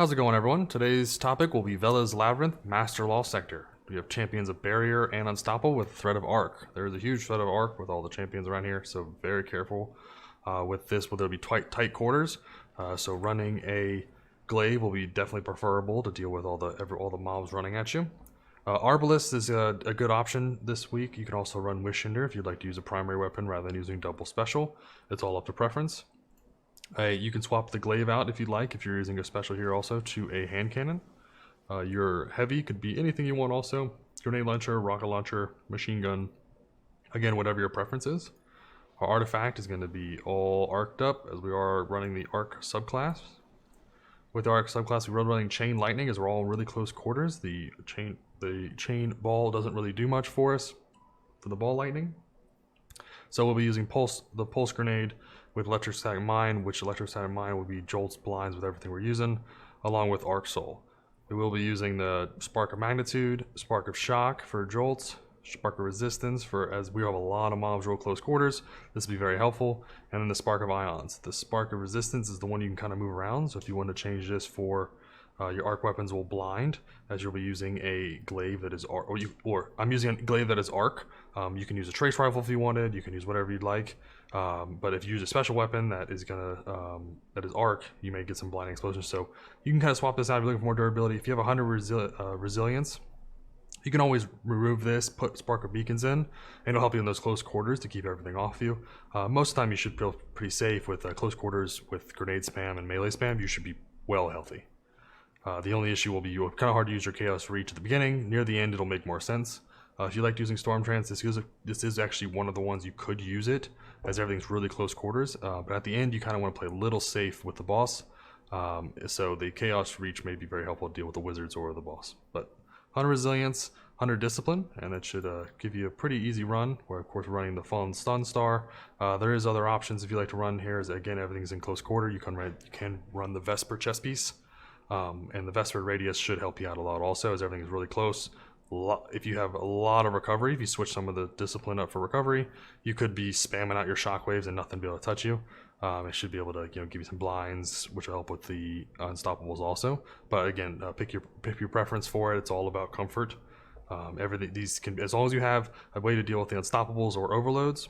How's it going, everyone? Today's topic will be Veles Labyrinth, Master Law Sector. We have champions of Barrier and Unstoppable with Threat of Arc. There is a huge Threat of Arc with all the champions around here, so very careful with this. There'll be tight quarters, so running a glaive will be definitely preferable to deal with all the mobs running at you. Arbalest is a good option this week. You can also run Wishinder if you'd like to use a primary weapon rather than using double special. It's all up to preference. You can swap the glaive out if you'd like, if you're using a special here also, to a hand cannon. Your heavy could be anything you want also. Grenade launcher, rocket launcher, machine gun. Again, whatever your preference is. Our artifact is going to be all arced up as we are running the arc subclass. With the arc subclass, we're running chain lightning as we're all in really close quarters. The chain ball doesn't really do much for us for the ball lightning. So we'll be using the pulse grenade with electrostatic mine, which electrostatic mine will be jolts, blinds with everything we're using, along with arc soul. We will be using the spark of magnitude, spark of shock for jolts, spark of resistance for as we have a lot of mobs real close quarters. This will be very helpful, and then the spark of ions. The spark of resistance is the one you can kind of move around. So if you want to change this for your arc weapons will blind, as you'll be using a glaive that is arc, or I'm using a glaive that is arc. You can use a trace rifle if you wanted. You can use whatever you'd like. But if you use a special weapon that is that is arc, you may get some blinding explosions. So you can kind of swap this out if you're looking for more durability. If you have 100 resilience, you can always remove this, put spark of beacons in, and it'll help you in those close quarters to keep everything off you. Most of the time, you should feel pretty safe with close quarters with grenade spam and melee spam. You should be well healthy. The only issue will be kind of hard to use your Chaos Reach at the beginning. Near the end, it'll make more sense. If you like using Storm Trance, this is actually one of the ones you could use it, as everything's really close quarters. But at the end, you kind of want to play a little safe with the boss. So the Chaos Reach may be very helpful to deal with the wizards or the boss. But 100 Resilience, 100 Discipline, and that should give you a pretty easy run. We're of course running the Fallen Stun Star. There is other options if you like to run here. As again, everything's in close quarter. You can run the Vesper chest piece. And the Vesper Radius should help you out a lot also, as everything is really close. If you have a lot of recovery, if you switch some of the discipline up for recovery, you could be spamming out your shockwaves and nothing be able to touch you. It should be able to give you some blinds, which will help with the unstoppables also. But again, pick your preference for it. It's all about comfort. These can, as long as you have a way to deal with the unstoppables or overloads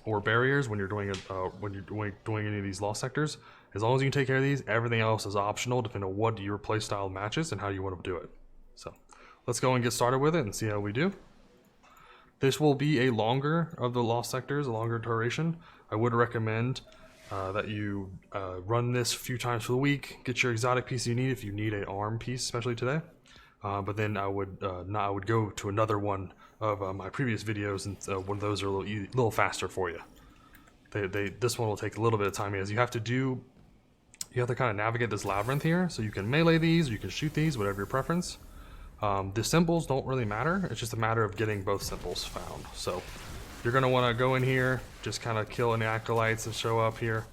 or barriers when you're doing any of these lost sectors. As long as you can take care of these, everything else is optional depending on what your playstyle matches and how you want to do it. So let's go and get started with it and see how we do. This will be a longer of the lost sectors, a longer duration. I would recommend that you run this a few times for the week. Get your exotic piece you need if you need an arm piece, especially today. But then I would go to another one of my previous videos, and one of those are a little faster for you. This one will take a little bit of time, as you have to kind of navigate this labyrinth here. So you can melee these, or you can shoot these, whatever your preference. The symbols don't really matter. It's just a matter of getting both symbols found. So you're going to want to go in here, just kind of kill any acolytes that show up here.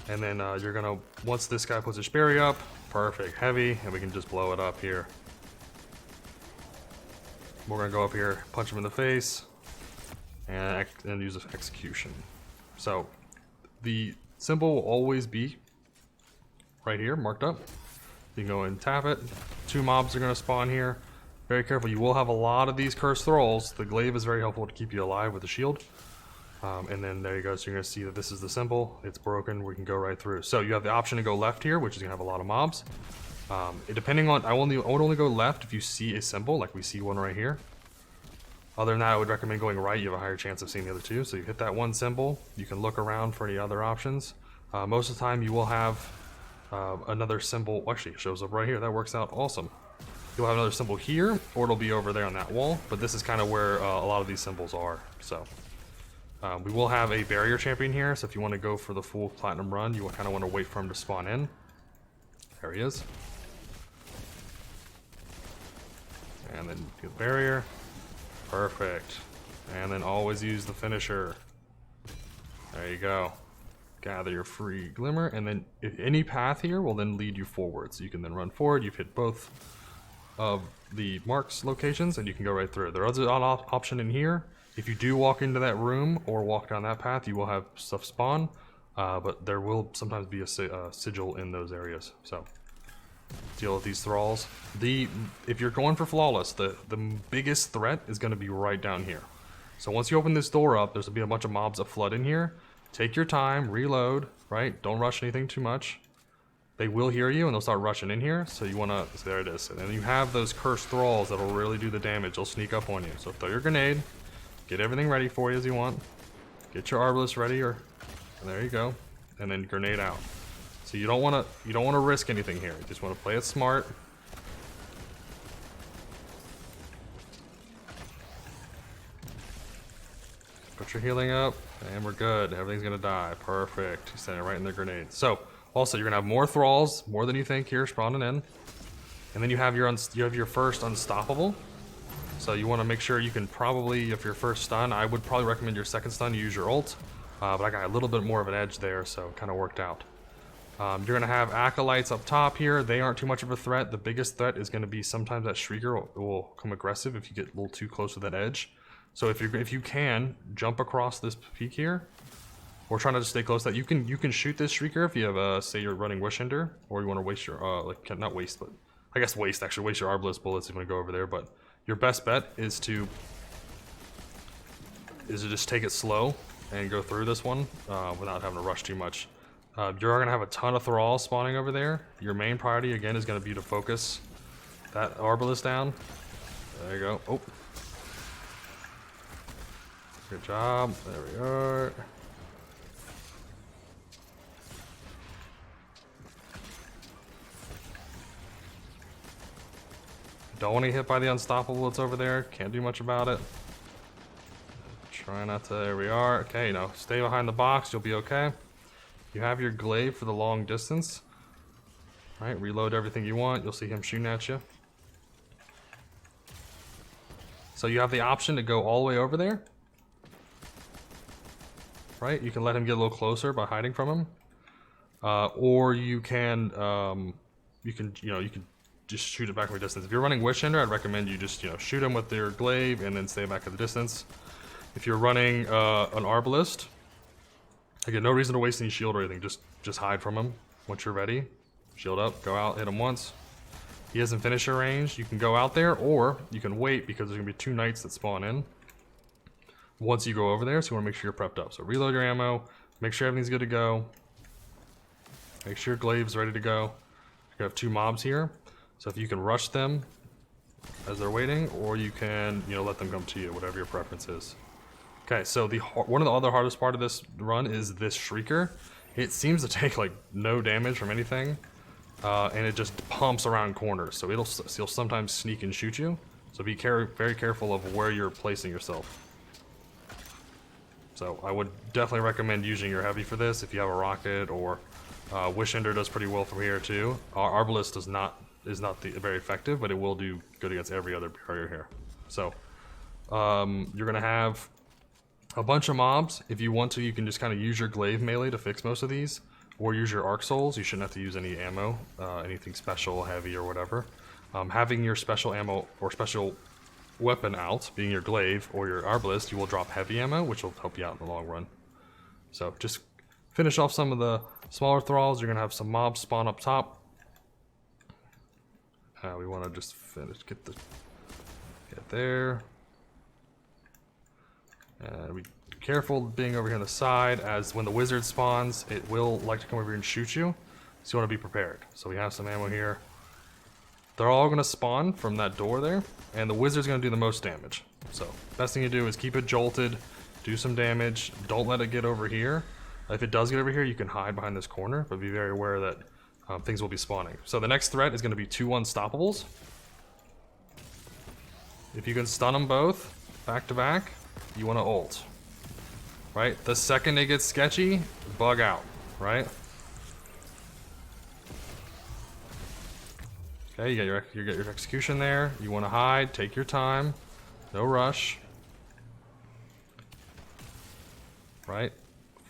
And then you're going to, once this guy puts his berry up, perfect, heavy, and we can just blow it up here. We're going to go up here, punch him in the face, and use execution. So the symbol will always be right here, marked up. You can go and tap it. 2 mobs are going to spawn here. Very careful, you will have a lot of these cursed thralls. The glaive is very helpful to keep you alive with the shield. And then there you go, so you're going to see that this is the symbol. It's broken, we can go right through. So you have the option to go left here, which is going to have a lot of mobs. Depending on, I would only go left if you see a symbol, like we see one right here. Other than that, I would recommend going right. You have a higher chance of seeing the other two. So you hit that one symbol. You can look around for any other options. Most of the time, you will have another symbol. Actually, it shows up right here. That works out awesome. You'll have another symbol here, or it'll be over there on that wall. But this is kind of where a lot of these symbols are. So we will have a barrier champion here. So if you want to go for the full platinum run, you kind of want to wait for him to spawn in. There he is. And then do the barrier. Perfect. And then always use the finisher. There you go. Gather your free glimmer, and then any path here will then lead you forward. So you can then run forward. You've hit both of the marks locations, and you can go right through. There is an option in here. If you do walk into that room or walk down that path, you will have stuff spawn, but there will sometimes be a sigil in those areas. So deal with these thralls. If you're going for flawless, the biggest threat is going to be right down here. So once you open this door up, there's going to be a bunch of mobs that flood in here. Take your time, reload, right? Don't rush anything too much. They will hear you and they'll start rushing in here. So you want to, so there it is. And then you have those cursed thralls that'll really do the damage. They'll sneak up on you. So throw your grenade, get everything ready for you as you want. Get your arbalist ready, and there you go. And then grenade out. So you don't want to risk anything here. You just want to play it smart. Put your healing up, and we're good. Everything's gonna die. Perfect. He's standing right in their grenade. So also you're gonna have more thralls, more than you think here spawning in, and then you have your first unstoppable. So you want to make sure you can probably, if your first stun, I would probably recommend your second stun. You use your ult, but I got a little bit more of an edge there, so it kind of worked out. You're gonna have acolytes up top here. They aren't too much of a threat. The biggest threat is gonna be sometimes that Shrieker will come aggressive if you get a little too close to that edge. So if you can jump across this peak here, or trying to just stay close to that, you can shoot this Shrieker if you have say you're running Wishender, or you want to waste your not waste, but I guess waste your Arbalist bullets if you want to go over there. But your best bet is to just take it slow and go through this one without having to rush too much. You're gonna have a ton of thralls spawning over there. Your main priority again is gonna be to focus that Arbalist down. There you go. Oh. Good job. There we are. Don't want to get hit by the unstoppable that's over there. Can't do much about it. Try not to. There we are. Okay, you know, stay behind the box. You'll be okay. You have your glaive for the long distance. All right, reload everything you want. You'll see him shooting at you. So you have the option to go all the way over there. Right, you can let him get a little closer by hiding from him, or you can just shoot it back from a distance. If you're running Wishender, I'd recommend you just shoot him with your glaive and then stay back at the distance. If you're running an Arbalist, again, no reason to waste any shield or anything. Just hide from him once you're ready. Shield up, go out, hit him once. He hasn't finished your range. You can go out there, or you can wait because there's gonna be 2 knights that spawn in once you go over there, so you want to make sure you're prepped up. So reload your ammo, make sure everything's good to go, make sure your glaive's ready to go. You have 2 mobs here, so if you can rush them as they're waiting, or you can let them come to you, whatever your preference is. Okay, so one of the other hardest part of this run is this Shrieker. It seems to take like no damage from anything, and it just pumps around corners, so it'll sometimes sneak and shoot you. So be very careful of where you're placing yourself. So I would definitely recommend using your heavy for this if you have a rocket, or Wishender does pretty well from here too. Arbalist is not very effective, but it will do good against every other barrier here. So you're gonna have a bunch of mobs. If you want to, you can just kind of use your glaive melee to fix most of these, or use your arc souls. You shouldn't have to use any ammo, anything special, heavy, or whatever. Having your special ammo or special weapon out, being your glaive or your arbalist, you will drop heavy ammo, which will help you out in the long run. So just finish off some of the smaller thralls. You're gonna have some mobs spawn up top. We want to just get there. Be careful being over here on the side, as when the wizard spawns, it will like to come over here and shoot you. So you want to be prepared. So we have some ammo here. They're all going to spawn from that door there, and the wizard's going to do the most damage. So best thing to do is keep it jolted, do some damage, don't let it get over here. If it does get over here, you can hide behind this corner, but be very aware that things will be spawning. So the next threat is going to be 2 unstoppables. If you can stun them both back to back, you want to ult. Right? The second it gets sketchy, bug out. Right? Okay, you get your execution there. You want to hide, take your time, no rush. Right?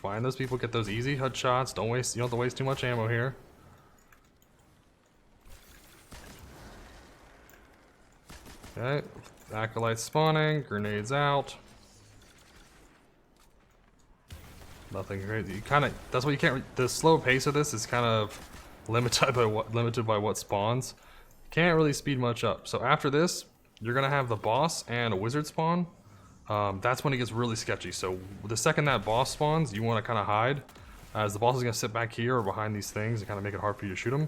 Find those people, get those easy headshots. You don't have to waste too much ammo here. Okay, acolytes spawning, grenades out. Nothing crazy. That's what you can't. The slow pace of this is kind of limited by what spawns. Can't really speed much up. So after this, you're gonna have the boss and a wizard spawn. That's when it gets really sketchy. So the second that boss spawns, you want to kind of hide, as the boss is gonna sit back here or behind these things and kind of make it hard for you to shoot him.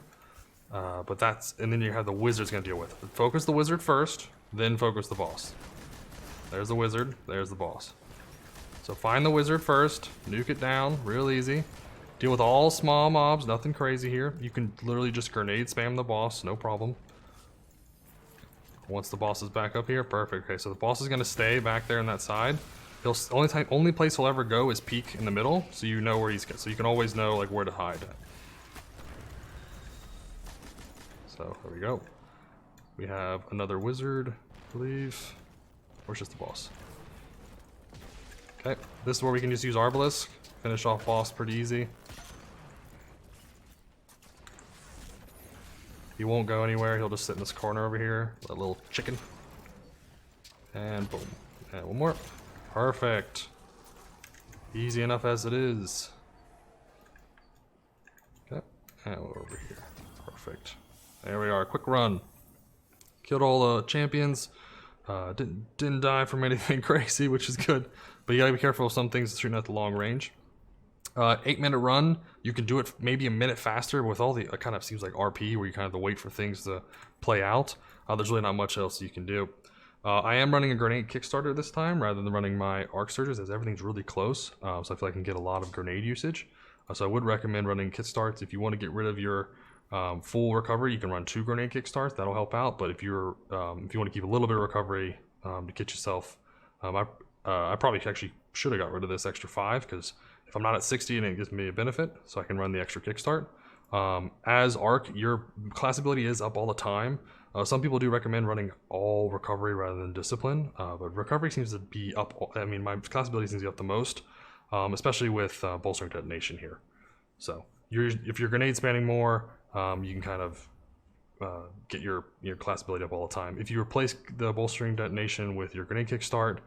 And then you have the wizard's gonna deal with it. Focus the wizard first, then focus the boss. There's the wizard, there's the boss. So find the wizard first, nuke it down, real easy. Deal with all small mobs, nothing crazy here. You can literally just grenade spam the boss, no problem. Once the boss is back up here, perfect. Okay, so the boss is gonna stay back there on that side. Only place he'll ever go is peek in the middle, so you know where so you can always know like where to hide at. So there we go. We have another wizard, I believe. Or it's just the boss. Okay, this is where we can just use Arbalisk. Finish off boss pretty easy. He won't go anywhere, he'll just sit in this corner over here, that little chicken. And boom. And one more. Perfect. Easy enough as it is. Okay, and we're over here. Perfect. There we are, quick run. Killed all the champions. Didn't die from anything crazy, which is good. But you gotta be careful of some things shooting at the long range. 8-minute run, you can do it maybe a minute faster with all the, it kind of seems like RP where you kind of have to wait for things to play out. There's really not much else you can do. I am running a grenade Kickstarter this time rather than running my arc surges, as everything's really close. So I feel like I can get a lot of grenade usage. So I would recommend running kit starts. If you want to get rid of your full recovery, you can run 2 grenade kickstarts. That'll help out. But if you want to keep a little bit of recovery to get yourself, I probably actually should have got rid of this extra 5, because if I'm not at 60, and it gives me a benefit, so I can run the extra kickstart. As arc, your class ability is up all the time. Some people do recommend running all recovery rather than discipline, but recovery seems to be up. I mean, my class ability seems to be up the most, especially with bolstering detonation here. So if you're grenade spamming more, you can kind of get your class ability up all the time. If you replace the bolstering detonation with your grenade kickstart,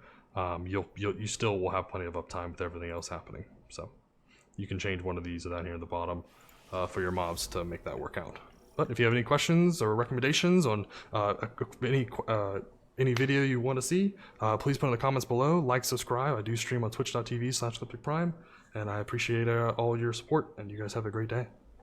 you still will have plenty of uptime with everything else happening. So you can change one of these down here at the bottom for your mobs to make that work out. But if you have any questions or recommendations on any video you want to see, please put in the comments below. Like, subscribe. I do stream on twitch.tv/LypticPrime, and I appreciate all your support, and you guys have a great day.